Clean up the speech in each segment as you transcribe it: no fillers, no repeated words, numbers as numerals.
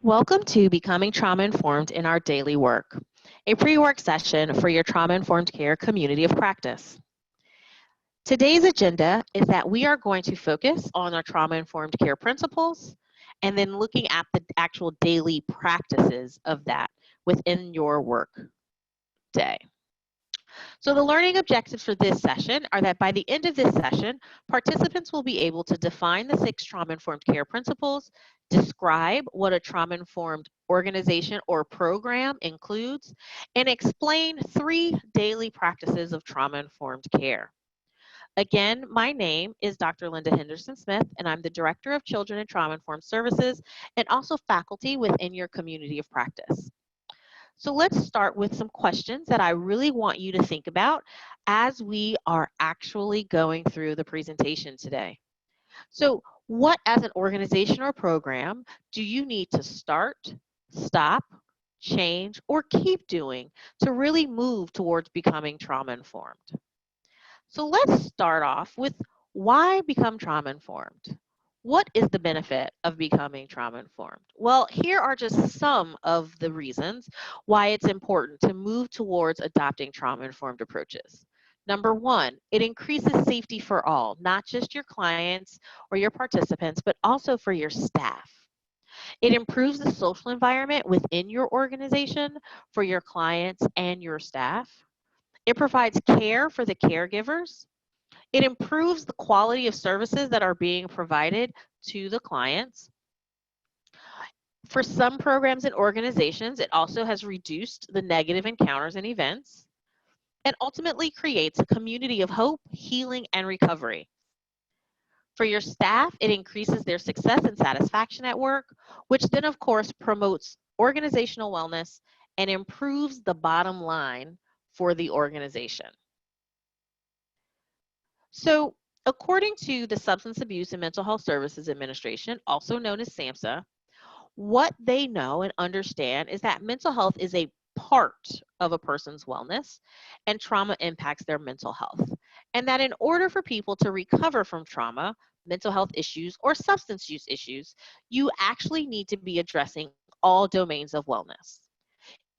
Welcome to Becoming Trauma Informed in Our Daily Work, a pre-work session for your trauma-informed care community of practice. Today's agenda is that we are going to focus on our trauma-informed care principles and then looking at the actual daily practices of that within your work day. So the learning objectives for this session are that by the end of this session, participants will be able to define the 6 trauma-informed care principles, describe what a trauma-informed organization or program includes, and explain 3 daily practices of trauma-informed care. Again, my name is Dr. Linda Henderson Smith, and I'm the Director of Children and Trauma-Informed Services and also faculty within your community of practice. So let's start with some questions that I really want you to think about as we are actually going through the presentation today. So what as an organization or program do you need to start, stop, change, or keep doing to really move towards becoming trauma-informed? So let's start off with why become trauma-informed? What is the benefit of becoming trauma-informed? Well, here are just some of the reasons why it's important to move towards adopting trauma-informed approaches. Number 1, it increases safety for all, not just your clients or your participants, but also for your staff. It improves the social environment within your organization for your clients and your staff. It provides care for the caregivers. It improves the quality of services that are being provided to the clients. For some programs and organizations, it also has reduced the negative encounters and events, and ultimately creates a community of hope, healing, and recovery. For your staff, it increases their success and satisfaction at work, which then, of course, promotes organizational wellness and improves the bottom line for the organization. So, according to the Substance Abuse and Mental Health Services Administration, also known as SAMHSA, what they know and understand is that mental health is a part of a person's wellness and trauma impacts their mental health. And that in order for people to recover from trauma, mental health issues, or substance use issues, you actually need to be addressing all domains of wellness.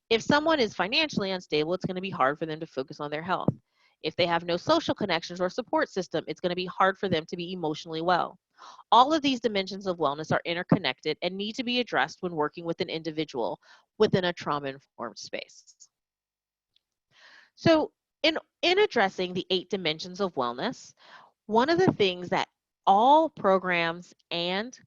If someone is financially unstable, it's going to be hard for them to focus on their health. If they have no social connections or support system, it's going to be hard for them to be emotionally well. All of these dimensions of wellness are interconnected and need to be addressed when working with an individual within a trauma-informed space. So in addressing the 8 dimensions of wellness, one of the things that all programs and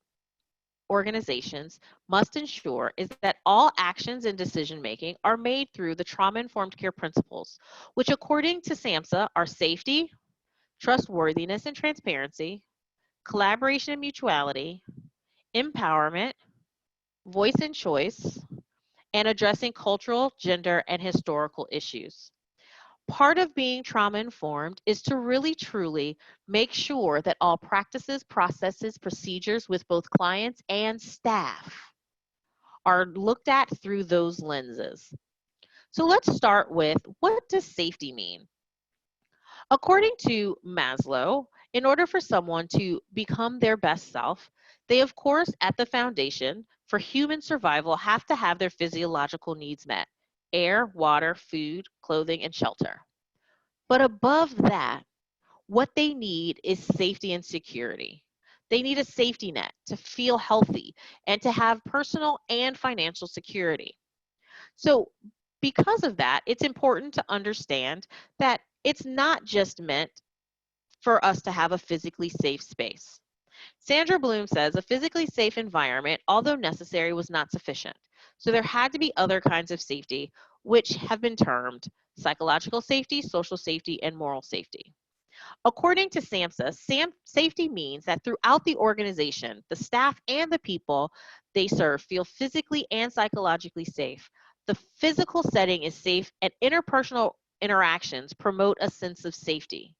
organizations must ensure is that all actions and decision-making are made through the trauma-informed care principles, which according to SAMHSA are safety, trustworthiness and transparency, collaboration and mutuality, empowerment, voice and choice, and addressing cultural, gender, and historical issues. Part of being trauma-informed is to really truly make sure that all practices, processes, procedures with both clients and staff are looked at through those lenses. So let's start with, what does safety mean? According to Maslow, in order for someone to become their best self, they of course at the foundation for human survival have to have their physiological needs met: air, water, food, clothing, and shelter. But above that, what they need is safety and security. They need a safety net to feel healthy and to have personal and financial security. So because of that, it's important to understand that it's not just meant for us to have a physically safe space. Sandra Bloom says a physically safe environment, although necessary, was not sufficient. So there had to be other kinds of safety, which have been termed psychological safety, social safety, and moral safety. According to SAMHSA, safety means that throughout the organization, the staff and the people they serve feel physically and psychologically safe. The physical setting is safe and interpersonal interactions promote a sense of safety.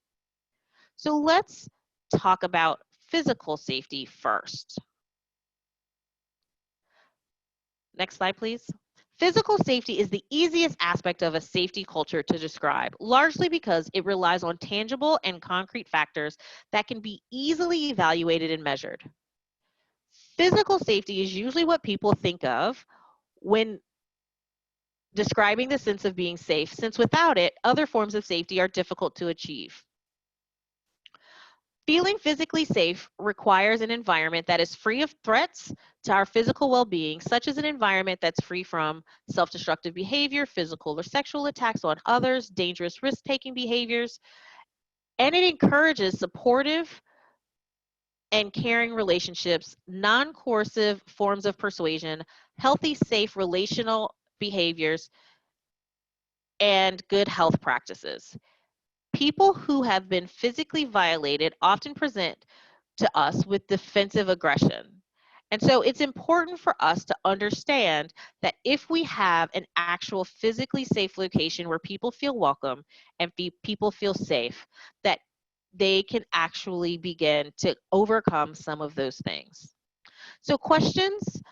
So let's talk about physical safety first. Next slide, please. Physical safety is the easiest aspect of a safety culture to describe, largely because it relies on tangible and concrete factors that can be easily evaluated and measured. Physical safety is usually what people think of when describing the sense of being safe, since without it, other forms of safety are difficult to achieve. Feeling physically safe requires an environment that is free of threats to our physical well-being, such as an environment that's free from self-destructive behavior, physical or sexual attacks on others, dangerous risk-taking behaviors, and it encourages supportive and caring relationships, non-coercive forms of persuasion, healthy, safe relational behaviors, and good health practices. People who have been physically violated often present to us with defensive aggression. And so it's important for us to understand that if we have an actual physically safe location where people feel welcome and people feel safe, that they can actually begin to overcome some of those things. So questions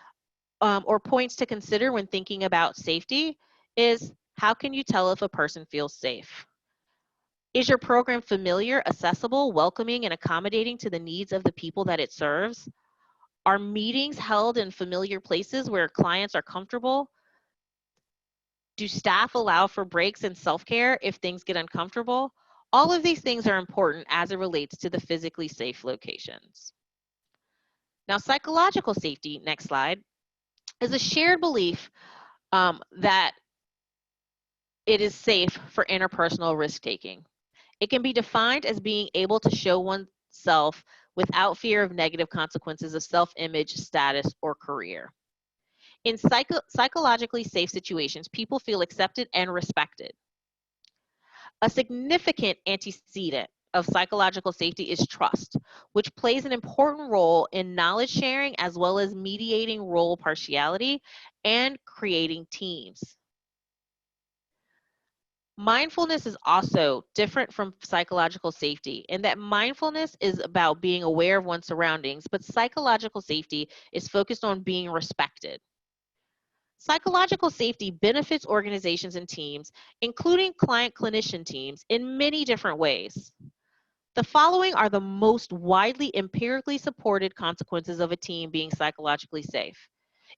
or points to consider when thinking about safety is, how can you tell if a person feels safe? Is your program familiar, accessible, welcoming, and accommodating to the needs of the people that it serves? Are meetings held in familiar places where clients are comfortable? Do staff allow for breaks and self-care if things get uncomfortable? All of these things are important as it relates to the physically safe locations. Now, psychological safety, next slide, is a shared belief that it is safe for interpersonal risk-taking. It can be defined as being able to show oneself without fear of negative consequences of self-image, status, or career. In psychologically safe situations, people feel accepted and respected. A significant antecedent of psychological safety is trust, which plays an important role in knowledge sharing as well as mediating role partiality and creating teams. Mindfulness is also different from psychological safety in that mindfulness is about being aware of one's surroundings, but psychological safety is focused on being respected. Psychological safety benefits organizations and teams, including client-clinician teams, in many different ways. The following are the most widely empirically supported consequences of a team being psychologically safe.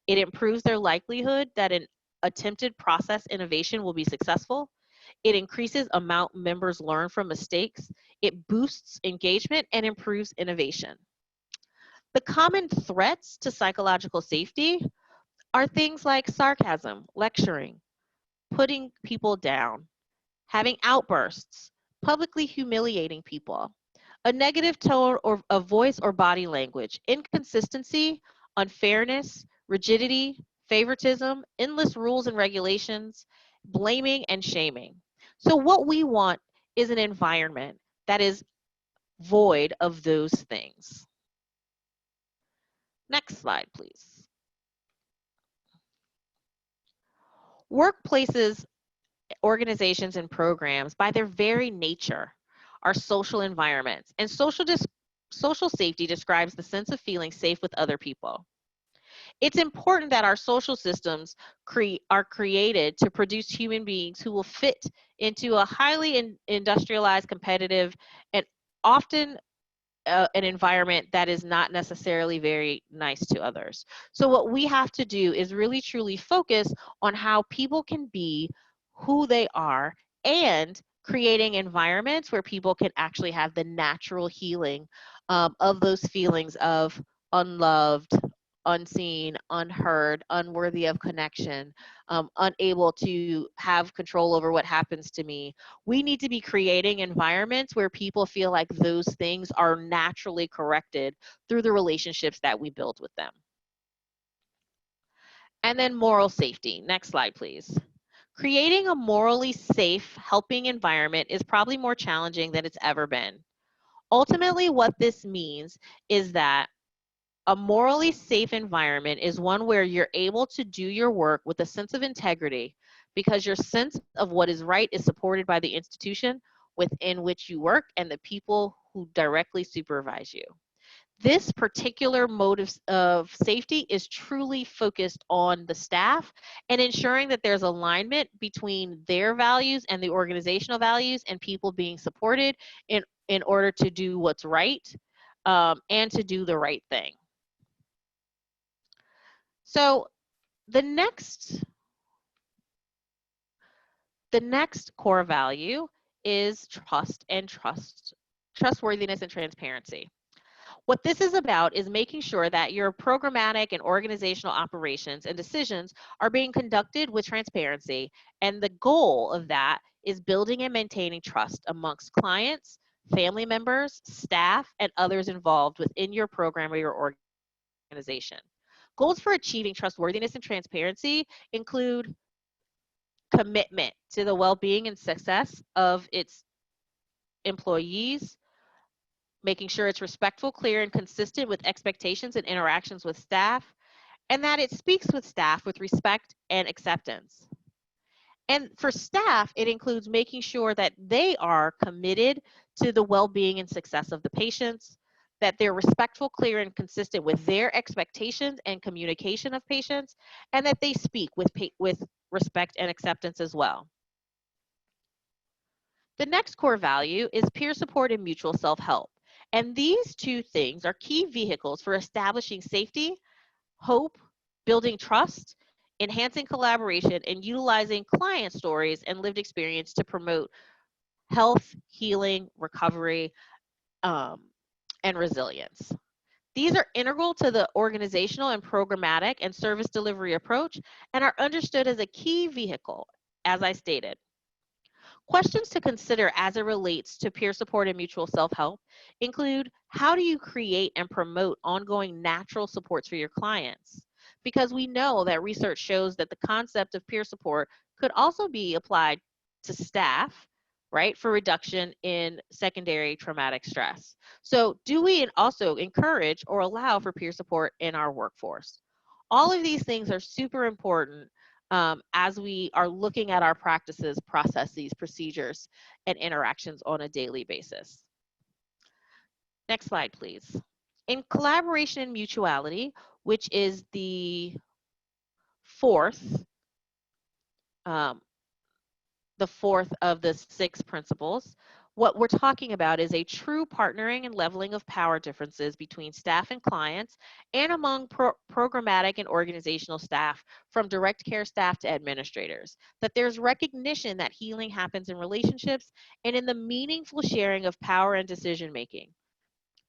It improves their likelihood that an attempted process innovation will be successful. It increases amount members learn from mistakes. It boosts engagement and improves innovation. The common threats to psychological safety are things like sarcasm, lecturing, putting people down, having outbursts, publicly humiliating people, a negative tone of voice or body language, inconsistency, unfairness, rigidity, favoritism, endless rules and regulations, blaming and shaming. So what we want is an environment that is void of those things. Next slide, please. Workplaces, organizations, and programs, by their very nature, are social environments, and social safety describes the sense of feeling safe with other people. It's important that our social systems are created to produce human beings who will fit into a highly industrialized, competitive, and often an environment that is not necessarily very nice to others. So what we have to do is really truly focus on how people can be who they are and creating environments where people can actually have the natural healing of those feelings of unloved, unseen, unheard, unworthy of connection, unable to have control over what happens to me. We need to be creating environments where people feel like those things are naturally corrected through the relationships that we build with them. And then moral safety. Next slide, please. Creating a morally safe, helping environment is probably more challenging than it's ever been. Ultimately, what this means is that a morally safe environment is one where you're able to do your work with a sense of integrity because your sense of what is right is supported by the institution within which you work and the people who directly supervise you. This particular mode of safety is truly focused on the staff and ensuring that there's alignment between their values and the organizational values and people being supported in order to do what's right and to do the right thing. So the next core value is trustworthiness and transparency. What this is about is making sure that your programmatic and organizational operations and decisions are being conducted with transparency. And the goal of that is building and maintaining trust amongst clients, family members, staff, and others involved within your program or your organization. Goals for achieving trustworthiness and transparency include commitment to the well-being and success of its employees, making sure it's respectful, clear, and consistent with expectations and interactions with staff, and that it speaks with staff with respect and acceptance. And for staff, it includes making sure that they are committed to the well-being and success of the patients, that they're respectful, clear, and consistent with their expectations and communication of patients, and that they speak with respect and acceptance as well. The next core value is peer support and mutual self-help. And these two things are key vehicles for establishing safety, hope, building trust, enhancing collaboration, and utilizing client stories and lived experience to promote health, healing, recovery, and resilience. These are integral to the organizational and programmatic and service delivery approach and are understood as a key vehicle, as I stated. Questions to consider as it relates to peer support and mutual self-help include, how do you create and promote ongoing natural supports for your clients? Because we know that research shows that the concept of peer support could also be applied to staff, right, for reduction in secondary traumatic stress. So do we also encourage or allow for peer support in our workforce? All of these things are super important as we are looking at our practices, processes, procedures, and interactions on a daily basis. Next slide, please. In collaboration and mutuality, which is the fourth of the 6 principles, what we're talking about is a true partnering and leveling of power differences between staff and clients and among programmatic and organizational staff, from direct care staff to administrators. That there's recognition that healing happens in relationships and in the meaningful sharing of power and decision making.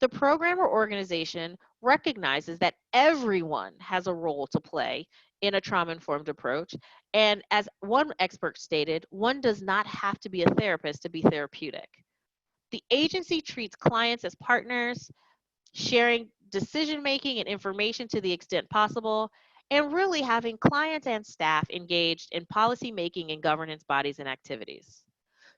The program or organization recognizes that everyone has a role to play in a trauma-informed approach. And as one expert stated, one does not have to be a therapist to be therapeutic. The agency treats clients as partners, sharing decision-making and information to the extent possible, and really having clients and staff engaged in policy-making and governance bodies and activities.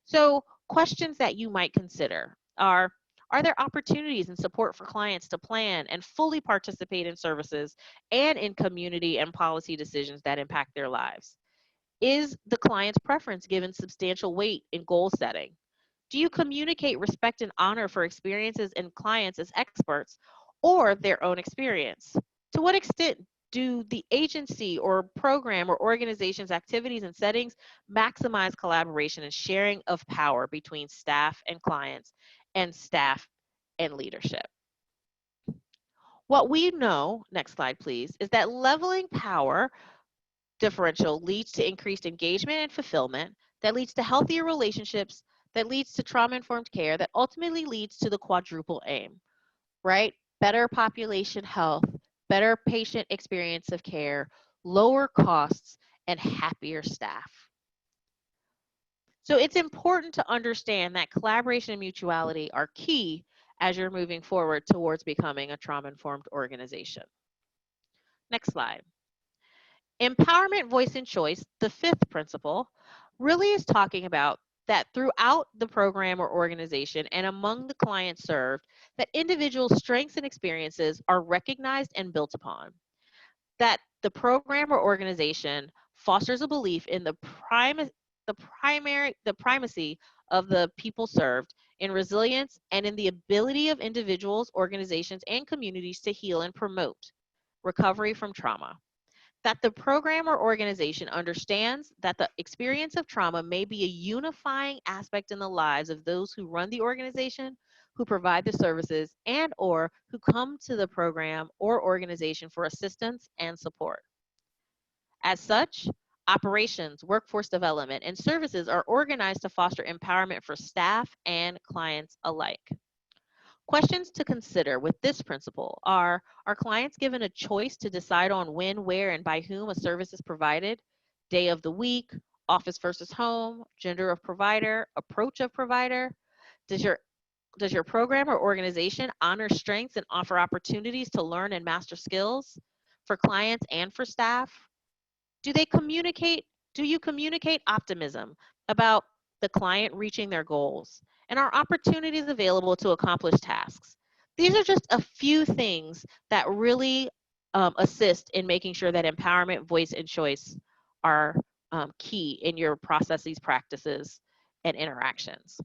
So questions that you might consider are there opportunities and support for clients to plan and fully participate in services and in community and policy decisions that impact their lives? Is the client's preference given substantial weight in goal setting? Do you communicate respect and honor for experiences and clients as experts or their own experience? To what extent do the agency or program or organization's activities and settings maximize collaboration and sharing of power between staff and clients and staff and leadership? What we know, next slide please, is that leveling power differential leads to increased engagement and fulfillment, that leads to healthier relationships, that leads to trauma-informed care, that ultimately leads to the quadruple aim, right? Better population health, better patient experience of care, lower costs, and happier staff. So it's important to understand that collaboration and mutuality are key as you're moving forward towards becoming a trauma-informed organization. Next slide. Empowerment, voice, and choice, the 5th principle, really is talking about that throughout the program or organization and among the clients served, that individual strengths and experiences are recognized and built upon. That the program or organization fosters a belief in the primacy of the people served, in resilience, and in the ability of individuals, organizations, and communities to heal and promote recovery from trauma. That the program or organization understands that the experience of trauma may be a unifying aspect in the lives of those who run the organization, who provide the services, and or who come to the program or organization for assistance and support. As such, operations, workforce development, and services are organized to foster empowerment for staff and clients alike. Questions to consider with this principle are clients given a choice to decide on when, where, and by whom a service is provided? Day of the week, office versus home, gender of provider, approach of provider? Does your program or organization honor strengths and offer opportunities to learn and master skills for clients and for staff? Do you communicate optimism about the client reaching their goals? And are opportunities available to accomplish tasks? These are just a few things that really assist in making sure that empowerment, voice, and choice are key in your processes, practices, and interactions.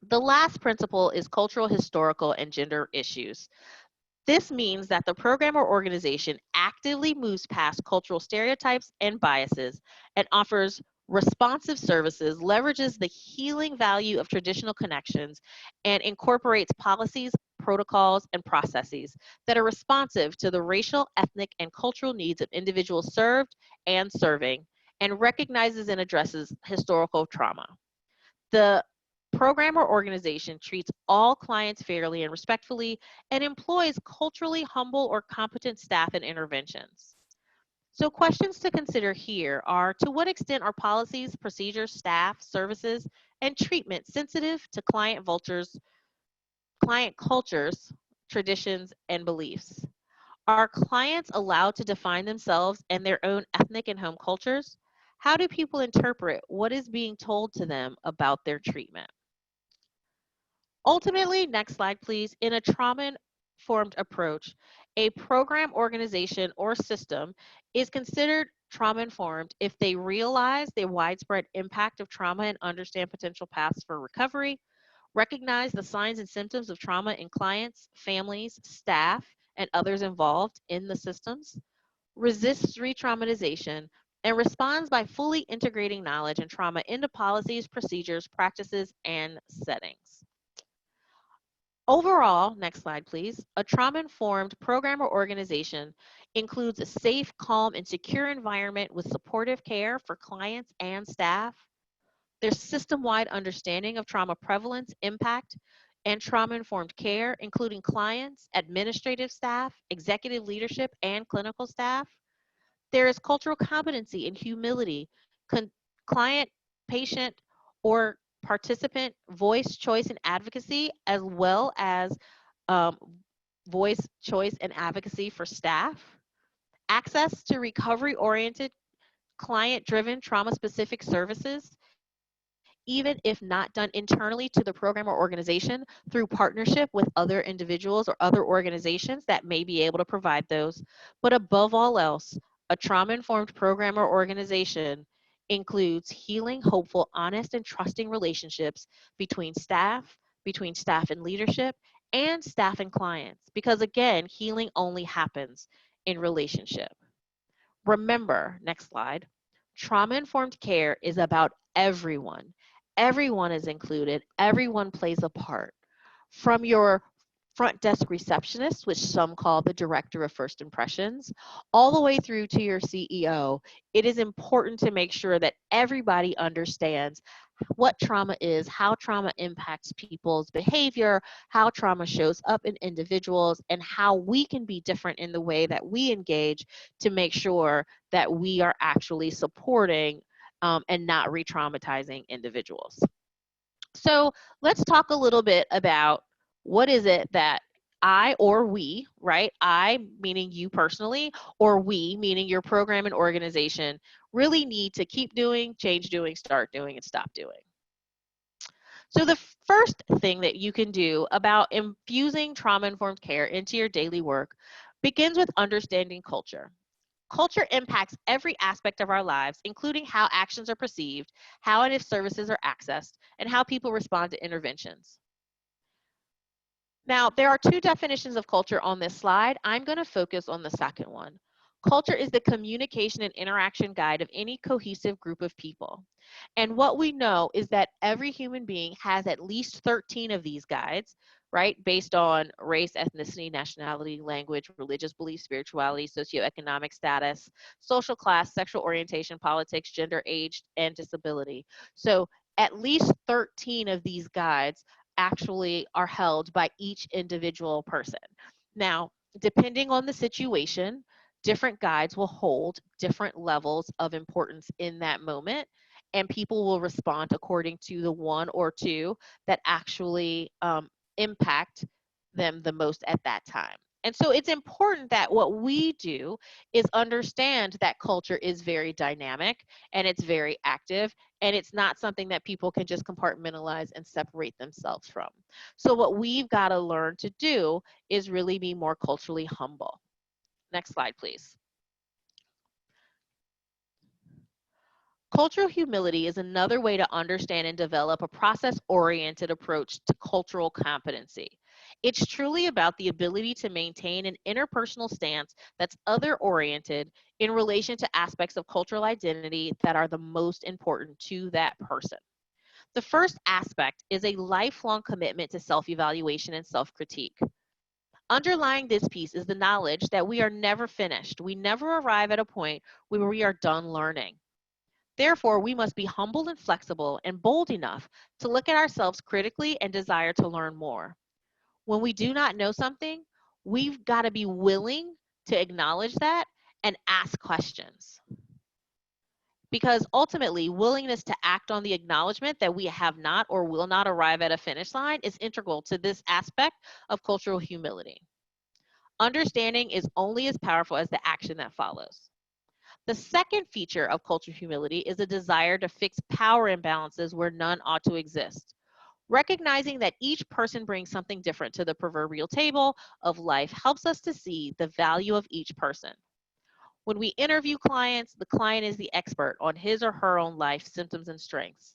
The last principle is cultural, historical, and gender issues. This means that the program or organization actively moves past cultural stereotypes and biases and offers responsive services, leverages the healing value of traditional connections, and incorporates policies, protocols, and processes that are responsive to the racial, ethnic, and cultural needs of individuals served and serving, and recognizes and addresses historical trauma. The program or organization treats all clients fairly and respectfully and employs culturally humble or competent staff and interventions. So questions to consider here are, to what extent are policies, procedures, staff, services, and treatment sensitive to client cultures, traditions, and beliefs? Are clients allowed to define themselves and their own ethnic and home cultures? How do people interpret what is being told to them about their treatment? Ultimately, next slide please, in a trauma-informed approach, a program, organization, or system is considered trauma-informed if they realize the widespread impact of trauma and understand potential paths for recovery, recognize the signs and symptoms of trauma in clients, families, staff, and others involved in the systems, resists re-traumatization, and responds by fully integrating knowledge and trauma into policies, procedures, practices, and settings. Overall, next slide please, a trauma-informed program or organization includes a safe, calm, and secure environment with supportive care for clients and staff. There's system-wide understanding of trauma prevalence, impact, and trauma-informed care, including clients, administrative staff, executive leadership, and clinical staff. There is cultural competency and humility, client, patient, or participant voice, choice, and advocacy, as well as um, voice, choice, and advocacy for staff. Access to recovery-oriented, client-driven, trauma-specific services, even if not done internally to the program or organization, through partnership with other individuals or other organizations that may be able to provide those. But above all else, a trauma-informed program or organization includes healing, hopeful, honest, and trusting relationships between staff and leadership, and staff and clients. Because again, healing only happens in relationship. Remember, next slide, trauma-informed care is about everyone. Everyone is included. Everyone plays a part. From your front desk receptionist, which some call the director of first impressions, all the way through to your CEO, it is important to make sure that everybody understands what trauma is, how trauma impacts people's behavior, how trauma shows up in individuals, and how we can be different in the way that we engage to make sure that we are actually supporting and not re-traumatizing individuals. So let's talk a little bit about what is it that I or we, right? I meaning you personally, or we meaning your program and organization really need to keep doing, change doing, start doing, and stop doing. So the first thing that you can do about infusing trauma-informed care into your daily work begins with understanding culture. Culture impacts every aspect of our lives, including how actions are perceived, how and if services are accessed, and how people respond to interventions. Now, there are two definitions of culture on this slide. I'm going to focus on the second one. Culture is the communication and interaction guide of any cohesive group of people. And what we know is that every human being has at least 13 of these guides, right? Based on race, ethnicity, nationality, language, religious beliefs, spirituality, socioeconomic status, social class, sexual orientation, politics, gender, age, and disability. So at least 13 of these guides actually are held by each individual person. Now, depending on the situation, different guides will hold different levels of importance in that moment, and people will respond according to the one or two that actually impact them the most at that time. And so it's important that what we do is understand that culture is very dynamic and it's very active, and it's not something that people can just compartmentalize and separate themselves from. So what we've got to learn to do is really be more culturally humble. Next slide, please. Cultural humility is another way to understand and develop a process-oriented approach to cultural competency. It's truly about the ability to maintain an interpersonal stance that's other-oriented in relation to aspects of cultural identity that are the most important to that person. The first aspect is a lifelong commitment to self-evaluation and self-critique. Underlying this piece is the knowledge that we are never finished. We never arrive at a point where we are done learning. Therefore, we must be humble and flexible and bold enough to look at ourselves critically and desire to learn more. When we do not know something, we've got to be willing to acknowledge that and ask questions. Because ultimately, willingness to act on the acknowledgement that we have not or will not arrive at a finish line is integral to this aspect of cultural humility. Understanding is only as powerful as the action that follows. The second feature of cultural humility is a desire to fix power imbalances where none ought to exist. Recognizing that each person brings something different to the proverbial table of life helps us to see the value of each person. When we interview clients, the client is the expert on his or her own life, symptoms, and strengths.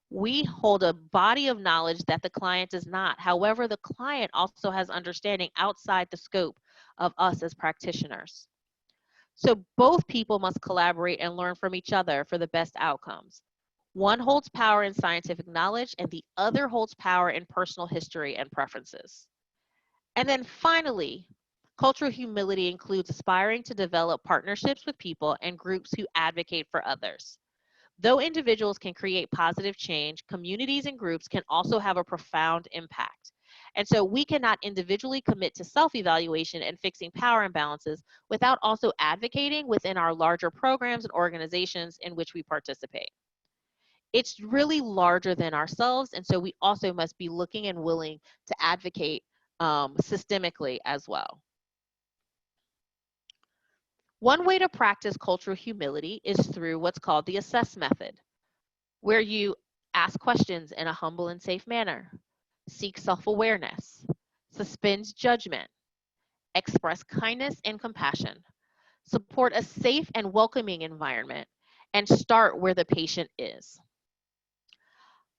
We hold a body of knowledge that the client does not. However, the client also has understanding outside the scope of us as practitioners. So both people must collaborate and learn from each other for the best outcomes. One holds power in scientific knowledge and the other holds power in personal history and preferences. And then finally, cultural humility includes aspiring to develop partnerships with people and groups who advocate for others. Though individuals can create positive change, communities and groups can also have a profound impact. And so we cannot individually commit to self-evaluation and fixing power imbalances without also advocating within our larger programs and organizations in which we participate. It's really larger than ourselves, and so we also must be looking and willing to advocate systemically as well. One way to practice cultural humility is through what's called the assess method, where you ask questions in a humble and safe manner, seek self-awareness, suspend judgment, express kindness and compassion, support a safe and welcoming environment, and start where the patient is.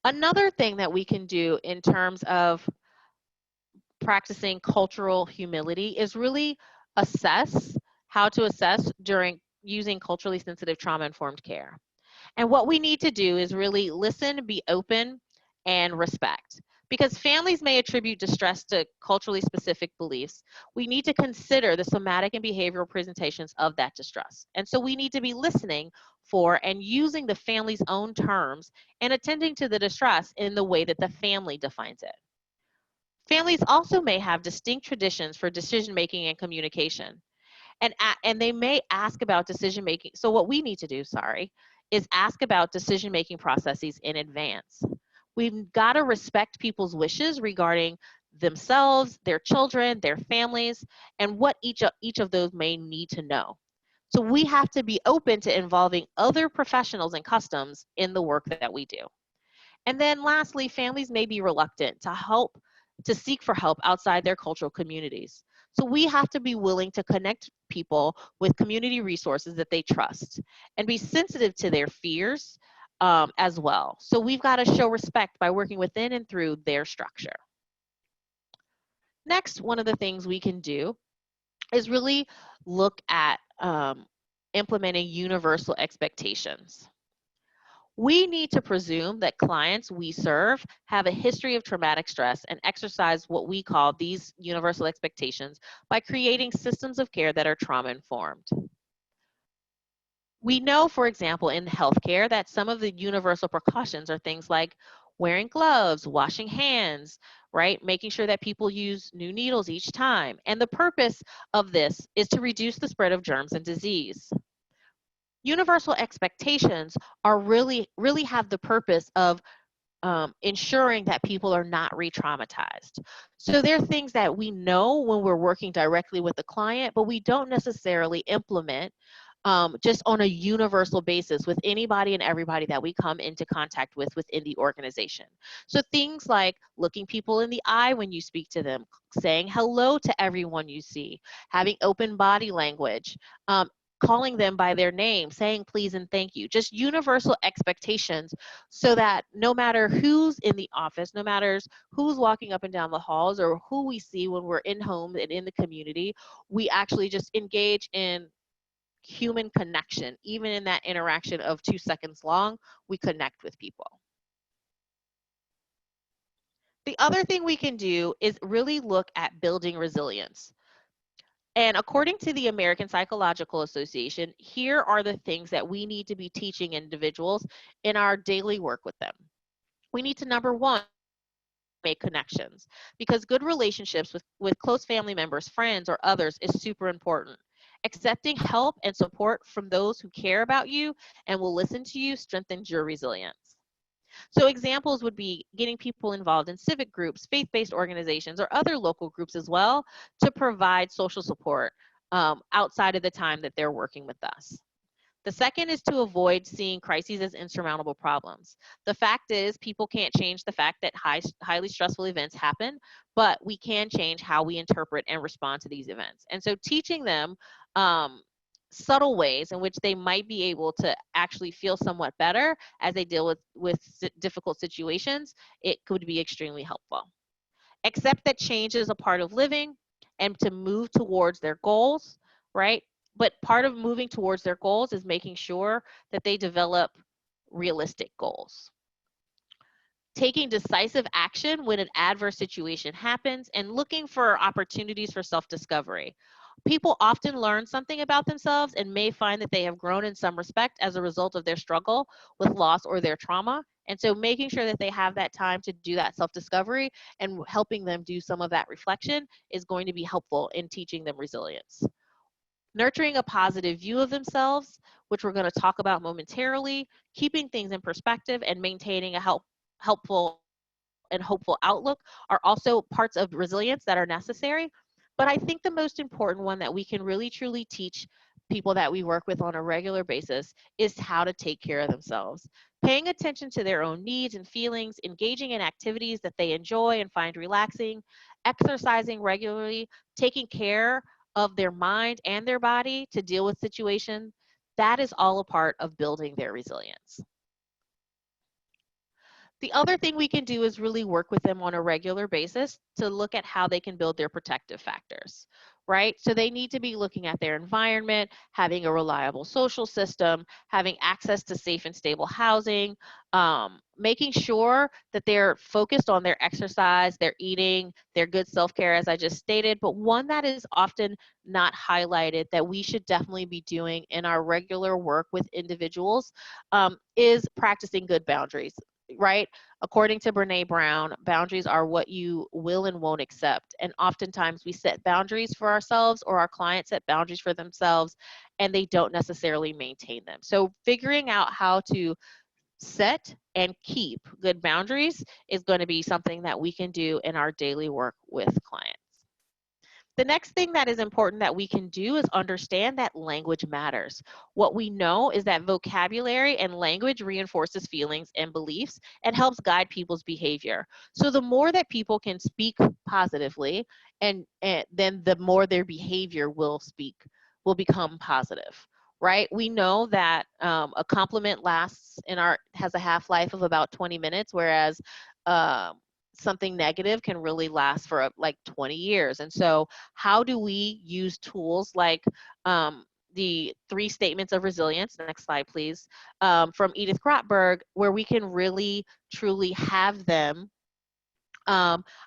Another thing that we can do in terms of practicing cultural humility is really assess how to assess during using culturally sensitive trauma-informed care. And what we need to do is really listen, be open, and respect. Because families may attribute distress to culturally specific beliefs, we need to consider the somatic and behavioral presentations of that distress. And so we need to be listening for and using the family's own terms and attending to the distress in the way that the family defines it. Families also may have distinct traditions for decision-making and communication. And they may ask about decision-making. So what we need to do, is ask about decision-making processes in advance. We've got to respect people's wishes regarding themselves, their children, their families, and what each of those may need to know. So we have to be open to involving other professionals and customs in the work that we do. And then lastly, families may be reluctant to seek for help outside their cultural communities. So we have to be willing to connect people with community resources that they trust and be sensitive to their fears as well. So we've got to show respect by working within and through their structure. Next, one of the things we can do is really look at implementing universal expectations. We need to presume that clients we serve have a history of traumatic stress and exercise what we call these universal expectations by creating systems of care that are trauma-informed. We know, for example, in healthcare that some of the universal precautions are things like wearing gloves, washing hands, right? Making sure that people use new needles each time. And the purpose of this is to reduce the spread of germs and disease. Universal expectations are really have the purpose of ensuring that people are not re-traumatized. So there are things that we know when we're working directly with the client, but we don't necessarily implement just on a universal basis with anybody and everybody that we come into contact with within the organization. So things like looking people in the eye when you speak to them, saying hello to everyone you see, having open body language, calling them by their name, saying please and thank you, just universal expectations so that no matter who's in the office, no matter who's walking up and down the halls or who we see when we're in home and in the community, we actually just engage in human connection. Even in that interaction of 2 seconds long, we connect with people. The other thing we can do is really look at building resilience. And according to the American Psychological Association, here are the things that we need to be teaching individuals in our daily work with them. We need to, number one, make connections, because good relationships with close family members, friends, or others is super important. Accepting help and support from those who care about you and will listen to you strengthens your resilience. So examples would be getting people involved in civic groups, faith-based organizations, or other local groups as well to provide social support outside of the time that they're working with us. The second is to avoid seeing crises as insurmountable problems. The fact is, people can't change the fact that highly stressful events happen, but we can change how we interpret and respond to these events. And so teaching them subtle ways in which they might be able to actually feel somewhat better as they deal with difficult situations, it could be extremely helpful. Accept that change is a part of living and to move towards their goals, right? But part of moving towards their goals is making sure that they develop realistic goals. Taking decisive action when an adverse situation happens and looking for opportunities for self-discovery. People often learn something about themselves and may find that they have grown in some respect as a result of their struggle with loss or their trauma. And so making sure that they have that time to do that self-discovery and helping them do some of that reflection is going to be helpful in teaching them resilience. Nurturing a positive view of themselves, which we're going to talk about momentarily, keeping things in perspective and maintaining a helpful and hopeful outlook are also parts of resilience that are necessary. But I think the most important one that we can really truly teach people that we work with on a regular basis is how to take care of themselves. Paying attention to their own needs and feelings, engaging in activities that they enjoy and find relaxing, exercising regularly, taking care of their mind and their body to deal with situations, that is all a part of building their resilience. The other thing we can do is really work with them on a regular basis to look at how they can build their protective factors, right? So they need to be looking at their environment, having a reliable social system, having access to safe and stable housing, making sure that they're focused on their exercise, their eating, their good self-care, as I just stated, but one that is often not highlighted that we should definitely be doing in our regular work with individuals is practicing good boundaries, right? According to Brene Brown, boundaries are what you will and won't accept. And oftentimes we set boundaries for ourselves or our clients set boundaries for themselves and they don't necessarily maintain them. So figuring out how to set and keep good boundaries is going to be something that we can do in our daily work with clients. The next thing that is important that we can do is understand that language matters. What we know is that vocabulary and language reinforces feelings and beliefs and helps guide people's behavior. So the more that people can speak positively, and then the more their behavior will become positive. Right? We know that a compliment has a half-life of about 20 minutes, whereas something negative can really last for like 20 years. And so how do we use tools like the 3 statements of resilience, next slide please, from Edith Grotberg, where we can really truly have them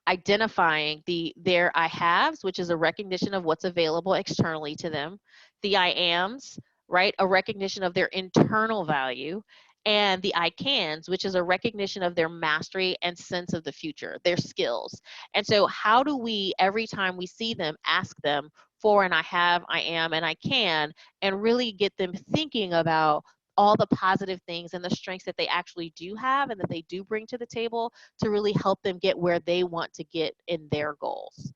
identifying their I haves, which is a recognition of what's available externally to them, the I ams, right, a recognition of their internal value, and the I cans, which is a recognition of their mastery and sense of the future, their skills. And so how do we, every time we see them, ask them for an I have, I am, and I can, and really get them thinking about all the positive things and the strengths that they actually do have and that they do bring to the table to really help them get where they want to get in their goals.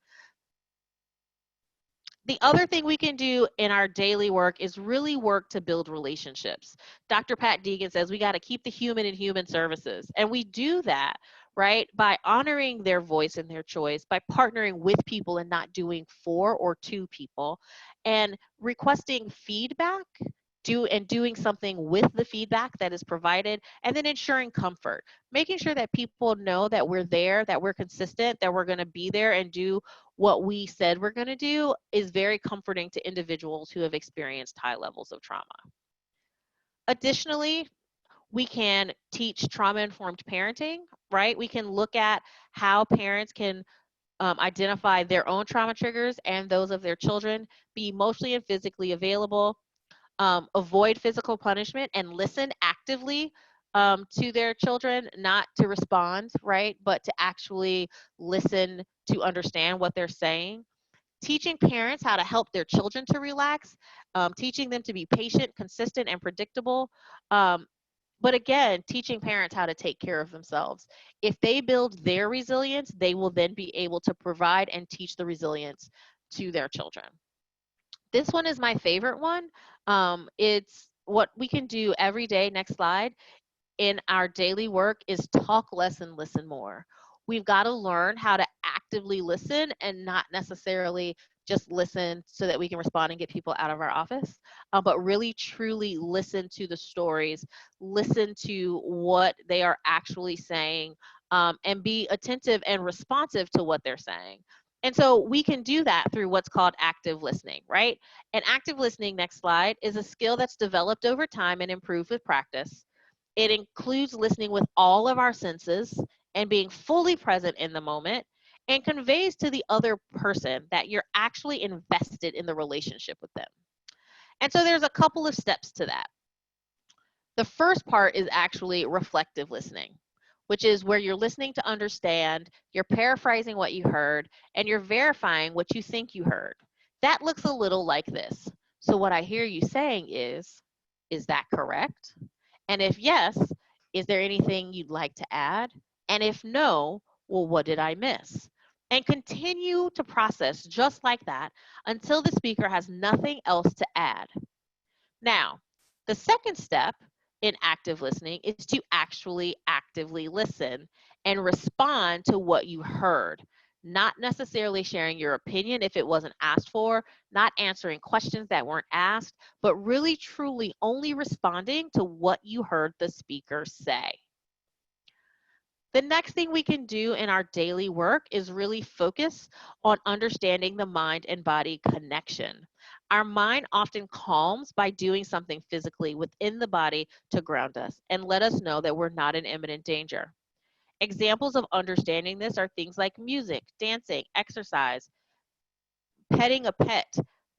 The other thing we can do in our daily work is really work to build relationships. Dr. Pat Deegan says we got to keep the human in human services. And we do that, right, by honoring their voice and their choice, by partnering with people and not doing for or to people, and requesting feedback, doing something with the feedback that is provided, and then ensuring comfort, making sure that people know that we're there, that we're consistent, that we're going to be there and do what we said we're going to do, is very comforting to individuals who have experienced high levels of trauma. Additionally, we can teach trauma-informed parenting, right? We can look at how parents can identify their own trauma triggers and those of their children, be emotionally and physically available, avoid physical punishment, and listen actively to their children, not to respond, right, but to actually listen to understand what they're saying. Teaching parents how to help their children to relax, teaching them to be patient, consistent, and predictable. But again, teaching parents how to take care of themselves. If they build their resilience, they will then be able to provide and teach the resilience to their children. This one is my favorite one. It's what we can do every day. Next slide. In our daily work is talk less and listen more. We've got to learn how to actively listen and not necessarily just listen so that we can respond and get people out of our office, but really truly listen to the stories, listen to what they are actually saying, and be attentive and responsive to what they're saying. And so we can do that through what's called active listening, right? And active listening, next slide, is a skill that's developed over time and improved with practice. It includes listening with all of our senses and being fully present in the moment, and conveys to the other person that you're actually invested in the relationship with them. And so there's a couple of steps to that. The first part is actually reflective listening, which is where you're listening to understand, you're paraphrasing what you heard, and you're verifying what you think you heard. That looks a little like this. So what I hear you saying is that correct? And if yes, is there anything you'd like to add? And if no, well, what did I miss? And continue to process just like that until the speaker has nothing else to add. Now, the second step in active listening is to actually actively listen and respond to what you heard, not necessarily sharing your opinion if it wasn't asked for, not answering questions that weren't asked, but really truly only responding to what you heard the speaker say. The next thing we can do in our daily work is really focus on understanding the mind and body connection. Our mind often calms by doing something physically within the body to ground us and let us know that we're not in imminent danger. Examples of understanding this are things like music, dancing, exercise, petting a pet,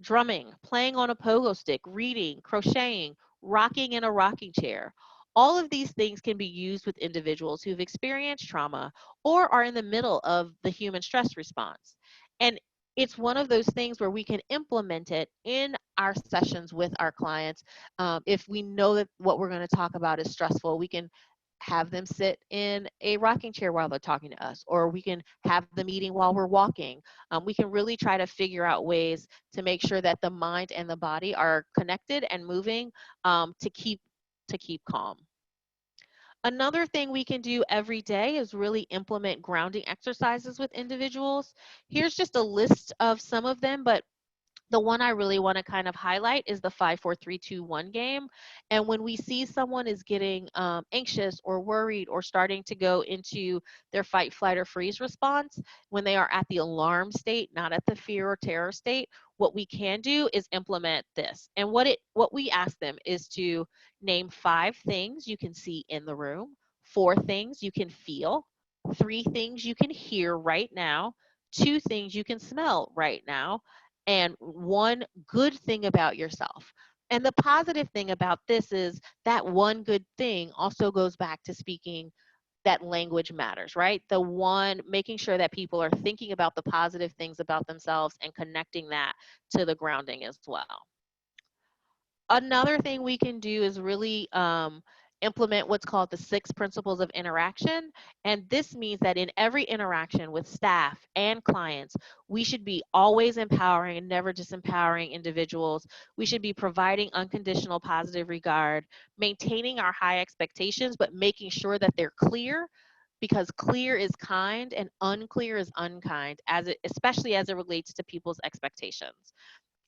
drumming, playing on a pogo stick, reading, crocheting, rocking in a rocking chair. All of these things can be used with individuals who've experienced trauma or are in the middle of the human stress response. And it's one of those things where we can implement it in our sessions with our clients. If we know that what we're going to talk about is stressful, we can have them sit in a rocking chair while they're talking to us, or we can have the meeting while we're walking. We can really try to figure out ways to make sure that the mind and the body are connected and moving to keep calm. Another thing we can do every day is really implement grounding exercises with individuals. Here's just a list of some of them, but The one I really want to kind of highlight is the 5, 4, 3, 2, 1 game. And when we see someone is getting anxious or worried or starting to go into their fight, flight, or freeze response, when they are at the alarm state, not at the fear or terror state, what we can do is implement this. And what we ask them is to name 5 things you can see in the room, 4 things you can feel, 3 things you can hear right now, 2 things you can smell right now, and 1 good thing about yourself. And the positive thing about this is that one good thing also goes back to speaking that language matters, right? The one, making sure that people are thinking about the positive things about themselves and connecting that to the grounding as well. Another thing we can do is really implement what's called the 6 principles of interaction. And this means that in every interaction with staff and clients, we should be always empowering and never disempowering individuals. We should be providing unconditional positive regard, maintaining our high expectations, but making sure that they're clear, because clear is kind and unclear is unkind, especially as it relates to people's expectations.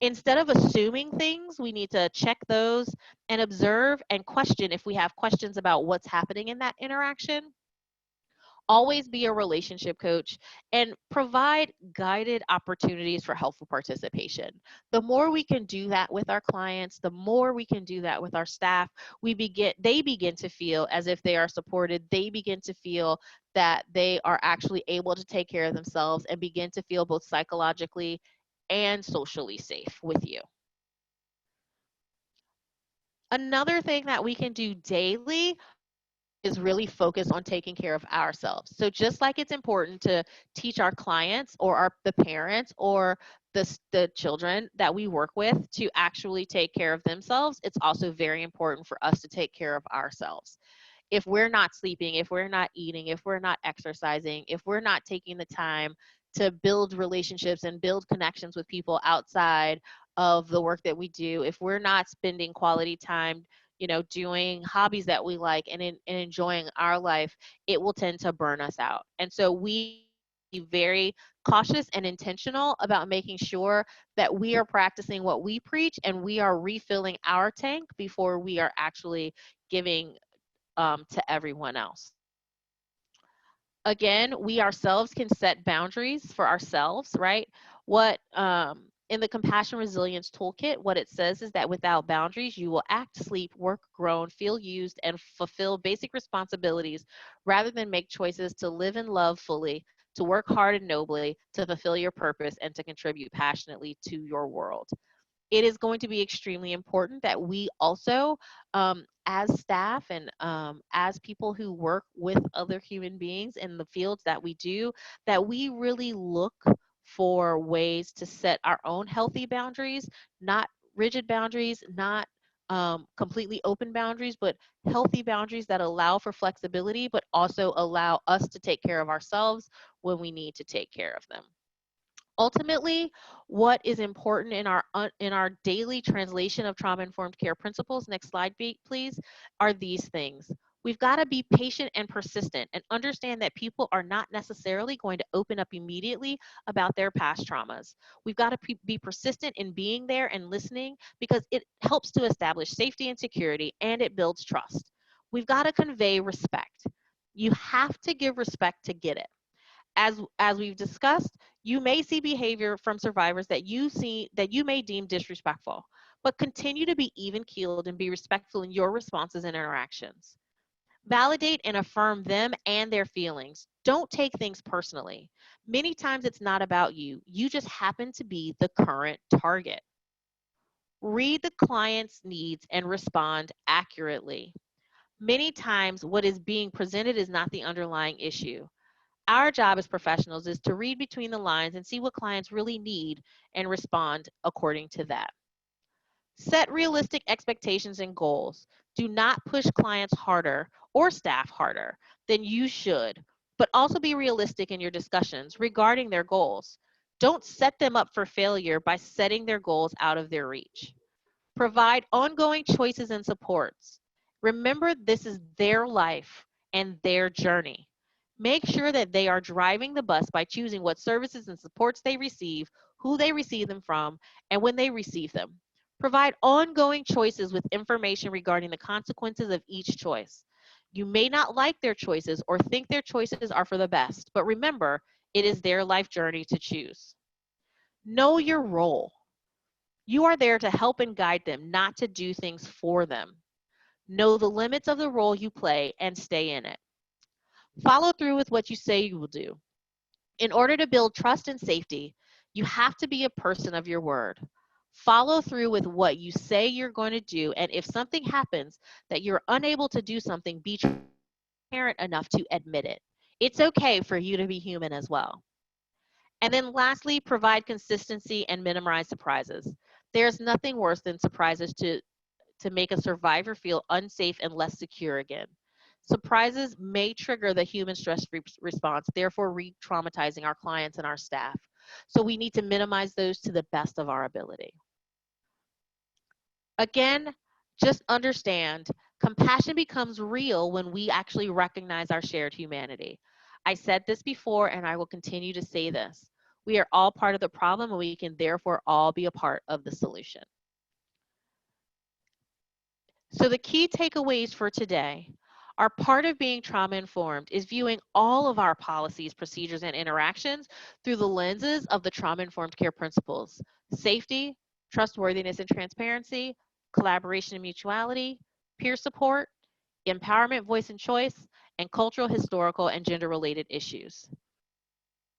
Instead of assuming things, we need to check those and observe and question if we have questions about what's happening in that interaction. Always be a relationship coach and provide guided opportunities for helpful participation. The more we can do that with our clients, the more we can do that with our staff, they begin to feel as if they are supported. They begin to feel that they are actually able to take care of themselves and begin to feel both psychologically and socially safe with you. Another thing that we can do daily is really focus on taking care of ourselves. So just like it's important to teach our clients or the parents or the children that we work with to actually take care of themselves, it's also very important for us to take care of ourselves. If we're not sleeping, if we're not eating, if we're not exercising, if we're not taking the time to build relationships and build connections with people outside of the work that we do, if we're not spending quality time, doing hobbies that we like and enjoying our life, it will tend to burn us out. And so we be very cautious and intentional about making sure that we are practicing what we preach and we are refilling our tank before we are actually giving to everyone else. Again, we ourselves can set boundaries for ourselves, right? What in the Compassion Resilience Toolkit, what it says is that without boundaries, you will act, sleep, work, groan, feel used, and fulfill basic responsibilities rather than make choices to live and love fully, to work hard and nobly, to fulfill your purpose, and to contribute passionately to your world. It is going to be extremely important that we also, as staff and as people who work with other human beings in the fields that we do, that we really look for ways to set our own healthy boundaries, not rigid boundaries, not completely open boundaries, but healthy boundaries that allow for flexibility, but also allow us to take care of ourselves when we need to take care of them. Ultimately, what is important in our daily translation of trauma-informed care principles, next slide please, are these things. We've got to be patient and persistent and understand that people are not necessarily going to open up immediately about their past traumas. We've got to be persistent in being there and listening because it helps to establish safety and security and it builds trust. We've got to convey respect. You have to give respect to get it. As we've discussed, you may see behavior from survivors that you may deem disrespectful, but continue to be even keeled and be respectful in your responses and interactions. Validate and affirm them and their feelings. Don't take things personally. Many times it's not about you. You just happen to be the current target. Read the client's needs and respond accurately. Many times what is being presented is not the underlying issue. Our job as professionals is to read between the lines and see what clients really need and respond according to that. Set realistic expectations and goals. Do not push clients harder or staff harder than you should, but also be realistic in your discussions regarding their goals. Don't set them up for failure by setting their goals out of their reach. Provide ongoing choices and supports. Remember, this is their life and their journey. Make sure that they are driving the bus by choosing what services and supports they receive, who they receive them from, and when they receive them. Provide ongoing choices with information regarding the consequences of each choice. You may not like their choices or think their choices are for the best, but remember, it is their life journey to choose. Know your role. You are there to help and guide them, not to do things for them. Know the limits of the role you play and stay in it. Follow through with what you say you will do. In order to build trust and safety, you have to be a person of your word. Follow through with what you say you're going to do, and if something happens that you're unable to do something, be transparent enough to admit it. It's okay for you to be human as well. And then lastly, provide consistency and minimize surprises. There's nothing worse than surprises to make a survivor feel unsafe and less secure again. Surprises may trigger the human stress response, therefore re-traumatizing our clients and our staff. So we need to minimize those to the best of our ability. Again, just understand, compassion becomes real when we actually recognize our shared humanity. I said this before, and I will continue to say this. We are all part of the problem, and we can therefore all be a part of the solution. So the key takeaways for today are part of being trauma informed is viewing all of our policies, procedures, and interactions through the lenses of the trauma informed care principles: safety, trustworthiness and transparency, collaboration and mutuality, peer support, empowerment, voice and choice, and cultural, historical, and gender related issues.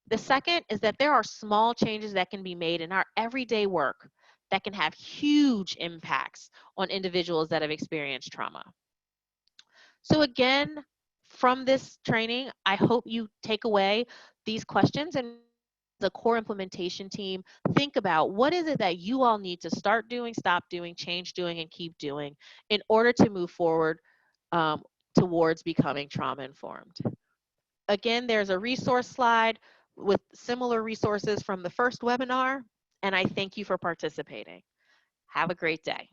The second is that there are small changes that can be made in our everyday work that can have huge impacts on individuals that have experienced trauma. So again, from this training, I hope you take away these questions, and the core implementation team, think about what is it that you all need to start doing, stop doing, change doing, and keep doing in order to move forward towards becoming trauma informed. Again, there's a resource slide with similar resources from the first webinar, and I thank you for participating. Have a great day.